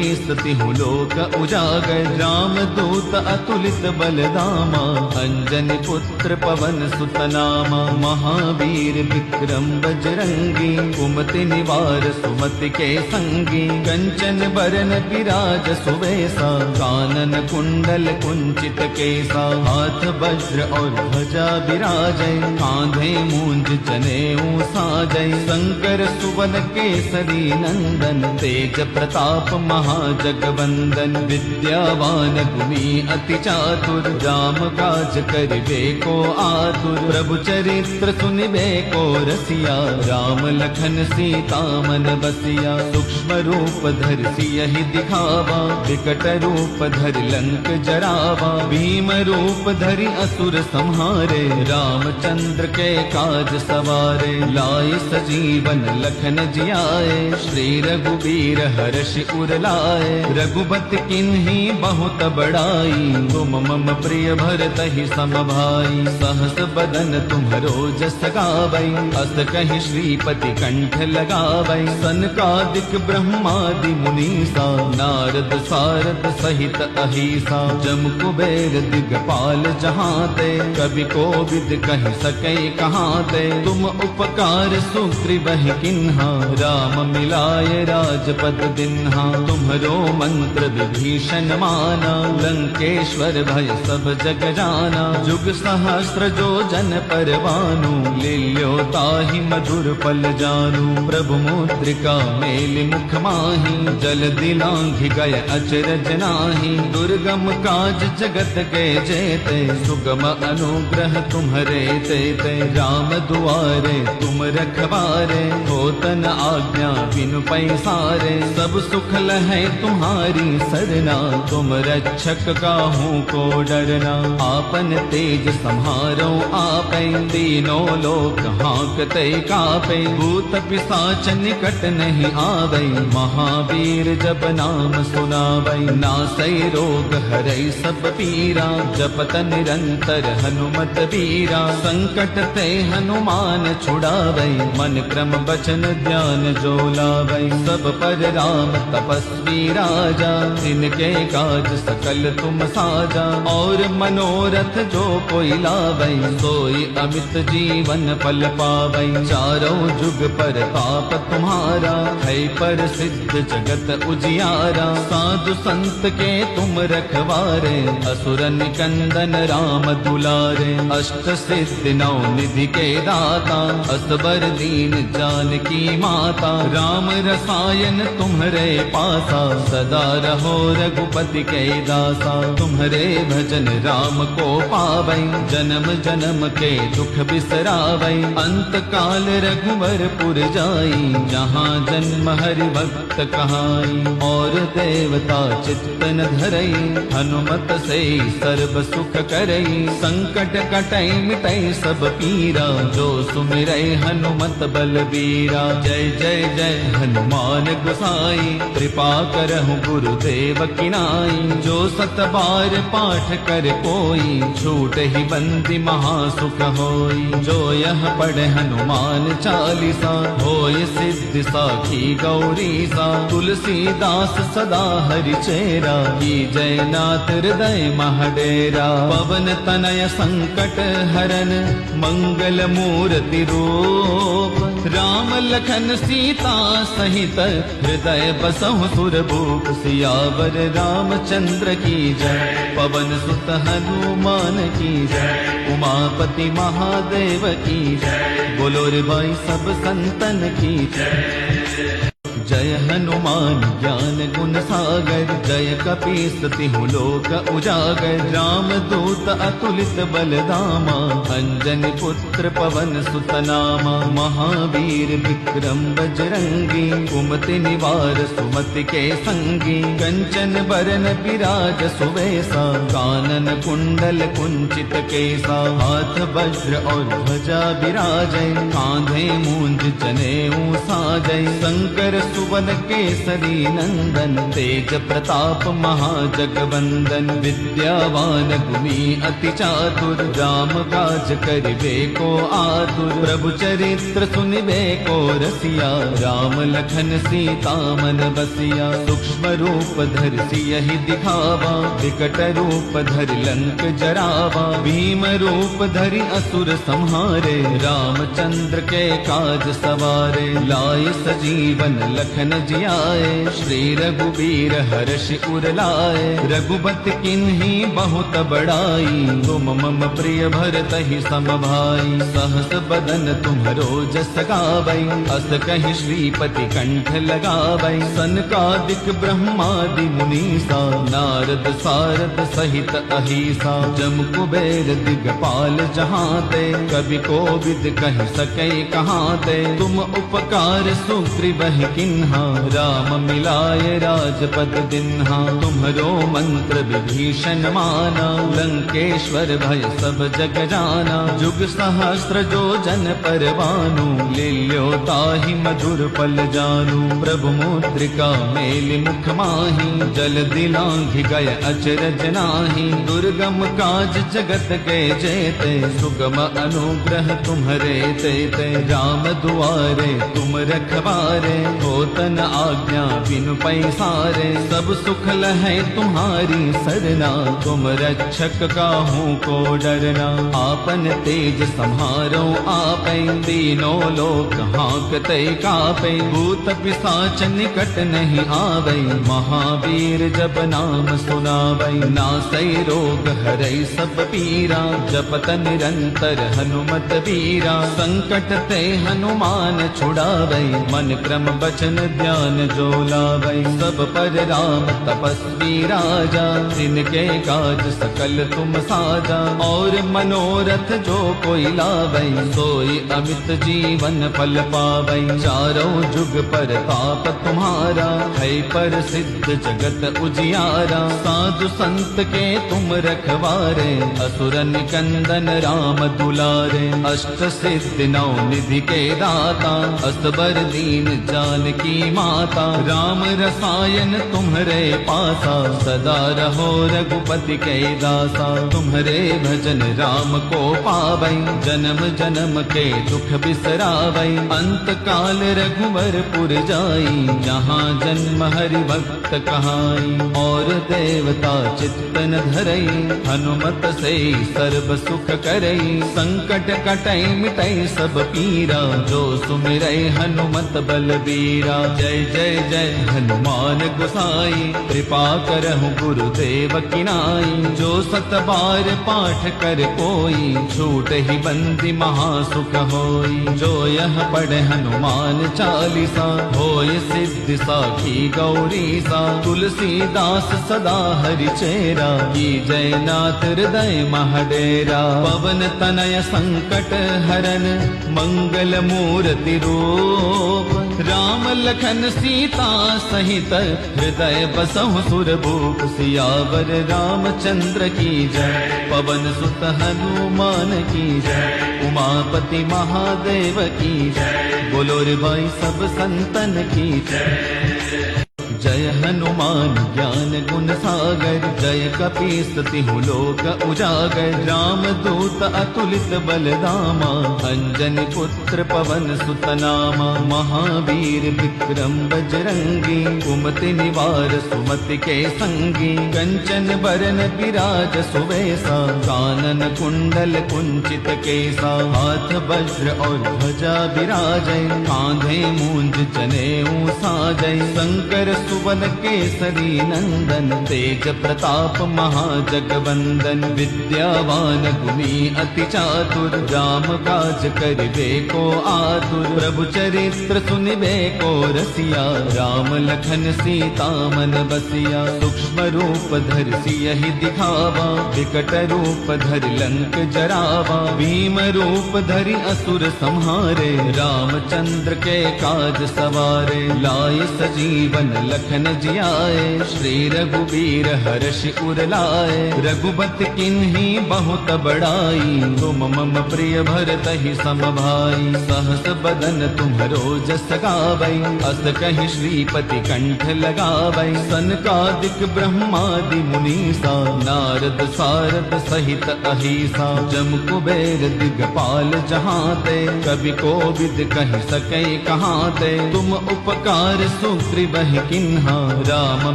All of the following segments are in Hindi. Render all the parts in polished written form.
कपीस तिहु लोक उजागर। राम दूत अतुलित बलधामा, अंजनी पुत्र पवन सुत नामा। महावीर विक्रम बजरंगी, कुमति निवार सुमति के संगी। कंचन बरन विराज सुवेसा, कानन कुंडल कुंचित केसा। हाथ वज्र और ध्वजा विराजै, कांधे मूंज जनेऊ साजै। शंकर सुवन केसरी नंदन, तेज प्रताप महाजगवंदन। विद्यावान गुणी अति चातुर, राम काज करिबे को आतुर। प्रभु चरित्र सुनिबे को रसिया, राम लखन सीता मन बसिया। सूक्ष्म रूप धरि सियहि दिखावा, विकट रूप धरि लंक जरावा। भीम रूप धरि असुर संहारे, रामचंद्र के काज सवारे। लाए सजीवन लखन जियाए, श्री रघुबीर हर्षि उर लाए। रघुपति किन्ही बहुत बड़ाई, तुम मम प्रिय भरतहि सम भाई। सहस बदन तुम्हरो जस गावै, अस कहि श्रीपति कंठ लगावै। सनकादिक ब्रह्मादि मुनीसा, नारद सारद सहित अहिसा। जम कुबेर दिगपाल जहाते, कवि कोविद कहि सकै कहाते। तुम उपकार सुग्रीवहि किन्हा, राम मिलाय राजपद दिन्हा। तुम्हरो मंत्र विभीषण माना, लंकेश्वर भय सब जग जाना। जुग सहस्र जो जन पर भानु, लील्यो ताहि मधुर पल जानु। प्रभु मुद्रिका मेलि मुख माहि, जल दिलांघि गय अचरज नाही। दुर्गम काज जगत के जेते, सुगम अनुग्रह तुम्हरे तेते। राम दुआरे तुम रखवारे, होतन आज्ञा बिनु पैसारे। सब सुख लहै तुम्हारी सरना, तुम रक्षक काहू को डरना। आपन तेज सम्हारो आपै, तीनों लोक हाँकते कापै। भूत पिशाच निकट नहीं आवै, महावीर जब नाम सुनावै। नासै रोग हरै सब पीरा, जपत निरंतर हनुमत वीरा। संकट ते हनुमान छुड़ावै, मन क्रम बचन ध्यान जो लावै। सब पर राम तपस्वी राजा, इनके काज सकल तुम साजा। और मनोरथ जो कोई लावै, सोई अमित जीवन फल पावै। चारों जुग पर ताप तुम्हारा, है पर सिद्ध जगत उजियारा। साधु संत के तुम रखवारे, असुर निकंदन राम दुलारे। अष्ट सिद्धि नौ निधि के दाता, असबर दीन जानकी माता। राम रसायन तुम्हरे पासा, सदा रहो रघुपति के दासा। तुम्हरे भजन राम को पावै, जन्म जन्म के दुख बिसरावै। अंत काल रघुवर पुर जाई, जहाँ जन्म हरि भक्त कहाई। और देवता चित्त न धरई, हनुमत से सर्व सुख करई। संकट कटई मिटई सब पीरा, जो सुमिरै हनुमत बलबीरा। जय जय जय हनुमान गोसाई, कृपा करहु गुरुदेव की नाई। जो सत बार पाठ कर कोई, छूट ही बंदी महासुख होई। जो यह पढ़े हनुमान चालीसा, होय सिद्धि साखी गौरी सा। तुलसीदास सदा हरि चेरा, की जय नाथ हृदय महडेरा। पवन तनय संकट हरन, मंगल मूर्ति रूप। राम लखन सीता सहित, हृदय बसहु सुरभूप। सियावर रामचंद्र की जय, पवन सुत हनुमान की जय। उमापति महादेव की जय, बोलो रे भाई सब संतन की जय। जय हनुमान ज्ञान गुण सागर, जय कपीस तिहु लोक उजागर। राम दूत अतुलित बलधामा, अंजनी पुत्र पवन सुत नामा। महावीर विक्रम बजरंगी, कुमति निवार सुमति के संगी। कंचन बरन विराज सुवेसा, कानन कुंडल कुंचित केसा। हाथ वज्र और ध्वजा विराजै, कांधे मूंज जनेऊ साजै। शंकर सुवन केसरी नंदन, तेज प्रताप महाजगवंदन। विद्यावान गुणी अति चातुर, राम काज करिबे को आतुर। प्रभु चरित्र सुनिबे को रसिया, राम लखन सीता मन बसिया। सूक्ष्म रूप धरि सियहि दिखावा, विकट रूप धरि लंक जरावा। भीम रूप धरि असुर संहारे, रामचंद्र के काज सवारे। लाए सजीवन लखन जियाए, श्री रघुबीर हर्षि उर लाए। रघुपति किन्ही बहुत बड़ाई, तुम मम प्रिय भरतहि सम भाई। सहस बदन तुम्हरो जस गावै, अस कहि श्रीपति कंठ लगावै। सनकादिक ब्रह्मादि मुनीसा, नारद सारद सहित अहिसा। जम कुबेर दिगपाल जहाते, कवि कोविद कहि सकै कहाते। तुम उपकार सुग्रीवहि किन्हा, राम मिलाय राजपद दिन्हा। तुम्हरो मंत्र विभीषण माना, लंकेश्वर भय सब जग जाना। जुग सहस्र जो जन पर भानु, लील्यो ताहि मधुर पल जानु। प्रभु मुद्रिका मेलि मुख माहि, जल दिलांघि गय अचरज नाही। दुर्गम काज जगत के जेते, सुगम अनुग्रह तुम्हरे तेते। राम दुआरे तुम रखवारे, होतन आज्ञा बिनु पैसारे। सब सुख लहै तुम्हारी सरना, तुम रक्षक काहू को डरना। आपन तेज सम्हारो आपै, तीनों लोक हांकते कापै। भूत पिशाच निकट नहीं आवै, महावीर जब नाम सुनावै। नासै रोग हरै सब पीरा, जपत निरंतर हनुमत वीरा। संकट ते हनुमान छुड़ावै, मन क्रम बचन ध्यान जो लावै। सब पर राम तपस्वी राजा, जिनके काज सकल तुम साजा। और मनोरथ जो कोई लावै, सोई अमित जीवन फल पावै। चारों जुग पर ताप तुम्हारा, है पर सिद्ध जगत उजियारा। साधु संत के तुम रखवारे, असुर निकंदन राम दुलारे। अष्ट सिद्धि नौ निधि के दाता, असबर दीन जानकी माता। राम रसायन तुम्हरे पासा, सदा रहो रघुपति के दासा। तुम्हरे भजन राम को पावै, जन्म जन्म के दुख बिसरावै। अंत काल रघुवर पुर जाई, जहाँ जन्म हरि भक्त कहाई। और देवता चित्त न धरई, हनुमत से सर्व सुख करई। संकट कटै मिटै सब पीरा, जो सुमिरै हनुमत बलबीरा। जय जय जय हनुमान गोसाई, कृपा करहु गुरुदेव की नाई। जो सत बार पाठ कर कोई, छूट ही बंदी महासुख होई। जो यह पढ़े हनुमान चालीसा, होय सिद्धि साखी गौरीसा। तुलसीदास सदा हरि चेरा, की जय नाथ हृदय महडेरा। पवन तनय संकट हरन, मंगल मूर्ति रूप। राम लखन सीता सहित, हृदय बसहु सुरभूप। सियावर रामचंद्र की जय, पवन सुत हनुमान की जय। उमापति महादेव की जय, बोलो रे भाई सब संतन की जय। जय हनुमान ज्ञान गुण सागर, जय कपीस तिहु लोक उजागर। राम दूत अतुलित बलधामा, अंजनी पुत्र पवन सुत नामा। महावीर विक्रम बजरंगी, कुमति निवार सुमति के संगी। कंचन बरन विराज सुवेसा, कानन कुंडल कुंचित केसा। हाथ वज्र और ध्वजा विराजै, कांधे मूंज जनेऊ साजै। शंकर सुवन केसरी नंदन, तेज प्रताप महाजगवंदन। विद्यावान गुणी अति चातुर, राम काज करिबे को आतुर। प्रभु चरित्र सुनिबे को रसिया, राम लखन सीता मन बसिया। सूक्ष्म रूप धरि सियहि दिखावा, विकट रूप धरि लंक जरावा। भीम रूप धरि असुर संहारे, रामचंद्र के काज सवारे। लाए सजीवन लखन जियाए, श्री रघुबीर हर्ष उर लाए। रघुपति किन्ही बहुत बड़ाई, तुम मम प्रिय भरतहि सम भाई। सहस बदन तुम्हरो जस गावै, अस कहि श्रीपति कंठ लगावै। सनकादिक ब्रह्मादि मुनीसा, नारद सारद सहित अहिसा। जम कुबेर दिगपाल जहाते, कवि कोविद कहि सकै कहाते। तुम उपकार सुग्रीवहि किन्हा, राम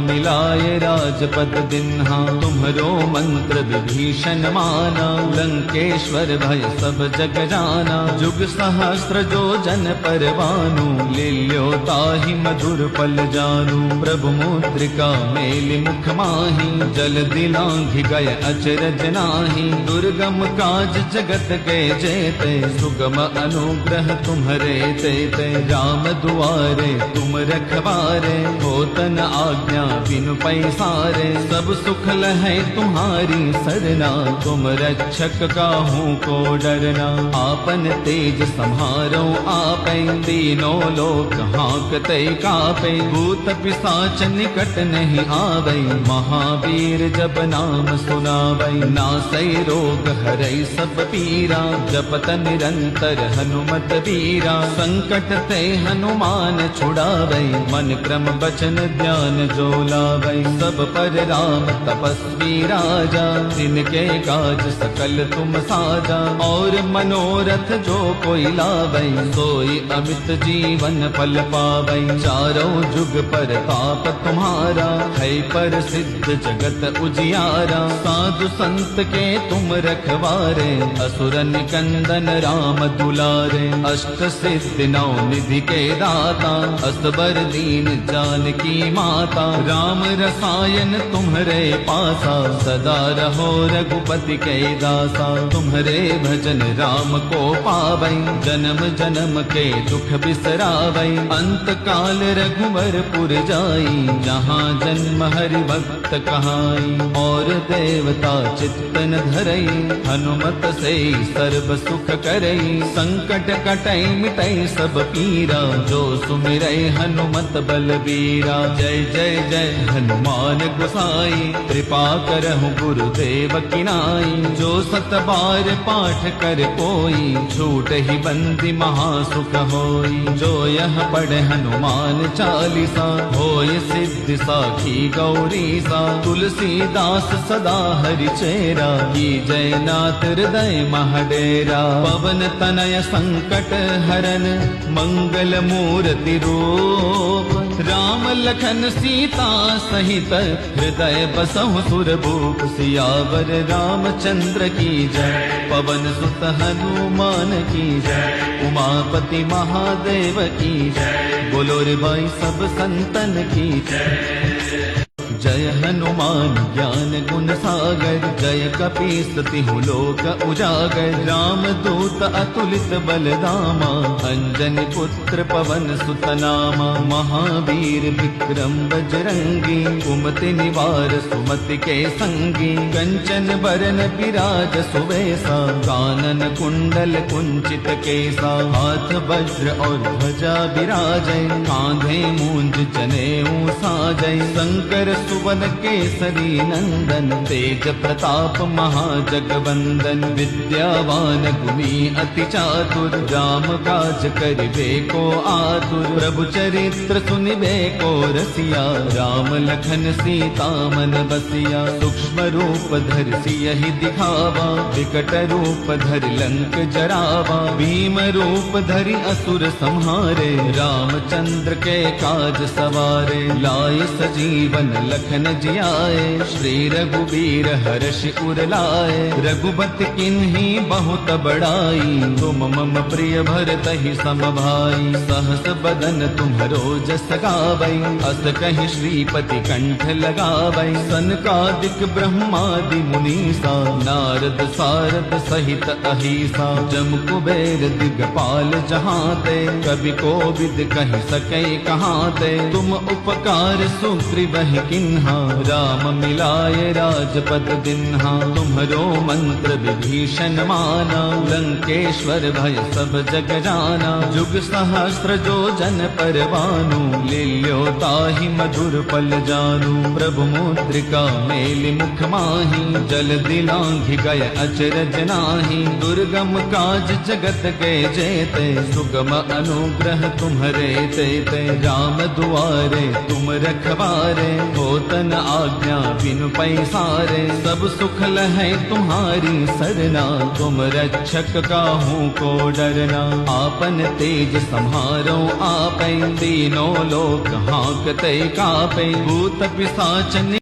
मिलाए राजपद दिन्हा। तुम्हरो मंत्र विभीषण माना, लंकेश्वर भय सब जग जाना। जुग सहस्र जो जन पर भानु, लील्यो ताहि मधुर पल जानु। प्रभु मुद्रिका मेलि मुख माहि, जल दिलांघि गय अचरज नाहि। दुर्गम काज जगत के जेते, सुगम अनुग्रह तुम्हरे तेते। राम दुआरे तुम रखवारे, होतन आज्ञा बिनु पैसारे। सब सुख लहै तुम्हारी सरना, तुम रक्षक काहू को डरना। आपन तेज सम्हारो आपै, तीनों लोक हाँकते कापै। भूत पिशाच निकट नहीं आवै, महावीर जब नाम सुनावै। नासै रोग हरै सब पीरा, जपत निरंतर हनुमत वीरा। संकट ते हनुमान छुड़ावै, मन क्रम बचन ध्यान जो लावै। सब पर राम तपस्वी राजा, जिनके काज सकल तुम साजा। और मनोरथ जो कोई लावै, सोई अमित जीवन फल पावै। चारों जुग पर ताप तुम्हारा, है पर सिद्ध जगत उजियारा। साधु संत के तुम रखवारे, असुर निकंदन राम दुलारे। अष्ट सिद्धि नौ निधि के दाता, असबर दीन जानकी माता। राम रसायन तुम्हरे पासा, सदा रहो रघुपति के दासा। तुम्हरे भजन राम को पावै, जन्म जन्म के दुख बिसरावै। अंत काल रघुवर पुर जाई, जहाँ जन्म हरि भक्त कहाई। और देवता चित्त न धरई, हनुमत से सर्व सुख करई। संकट कटै मिटै सब पीरा, जो सुमिरै हनुमत बलबीरा। जय जय जय हनुमान गोसाई, कृपा करहु गुरुदेव की नाई। जो सत बार पाठ कर कोई, छूट ही बंदी महासुख होई। जो यह पढ़े हनुमान चालीसा, होय सिद्धि साखी गौरी सा। तुलसीदास सदा हरि चेरा, की जय नाथ हृदय महडेरा। पवन तनय संकट हरन, मंगल मूर्ति रूप। राम लखन सीता सहित, हृदय बसहु सुरभूप। सियावर रामचंद्र की जय, पवन सुत हनुमान की जय। उमापति महादेव की जय, बोलो रे भाई सब संतन की जय। जय हनुमान ज्ञान गुण सागर, जय कपीस तिहु लोक उजागर। राम दूत अतुलित बलधामा, अंजनी पुत्र पवन सुत नामा। महावीर विक्रम बजरंगी, कुमति निवार सुमति के संगी। कंचन बरन विराज सुवेसा, कानन कुंडल कुंचित केसा। हाथ वज्र और ध्वजा विराजै, कांधे मूंज जनेऊ साजै। शंकर सुवन केसरी नंदन, तेज प्रताप महाजगवंदन। विद्यावान गुणी अति चातुर, राम काज करिबे को आतुर। प्रभु चरित्र सुनिबे को रसिया, राम लखन सीता मन बसिया। सूक्ष्म रूप धरि सियहि दिखावा, विकट रूप धरि लंक जरावा। भीम रूप धरि असुर संहारे, रामचंद्र के काज सवारे। लाए सजीवन लखन जियाए, श्री रघुबीर हर्ष उर लाए। रघुपति किन्ही बहुत बड़ाई, तुम मम प्रिय भरतहि सम भाई। सहस बदन तुम्हरो जस गावै, अस कहि श्रीपति कंठ लगावै। सनकादिक ब्रह्मादि मुनीसा, नारद सारद सहित अहिसा। जम कुबेर दिगपाल जहाते, कवि कोविद कहि सकै कहाते। तुम उपकार सुग्रीवहि किन्हा, कीन्हा, राम मिलाए राजपद दिन्हा। तुम्हरो मंत्र विभीषण माना, लंकेश्वर भय सब जग जाना। जुग सहस्त्र जो जन पर भानु, लील्यो ताहि मधुर पल जानु। प्रभु मुद्रिका मेलि मुख माहि, जल दिलांघि गए अचरज नाही। दुर्गम काज जगत के जेते, सुगम अनुग्रह तुम्हरे तेते। राम दुआरे तुम रखवारे, होतन आज्ञा बिनु पैसारे। सब सुख लहै तुम्हारी सरना, तुम रक्षक काहू को डरना। आपन तेज सम्हारो आपै, तीनों लोक हाँकते कापै। भूत पिशाच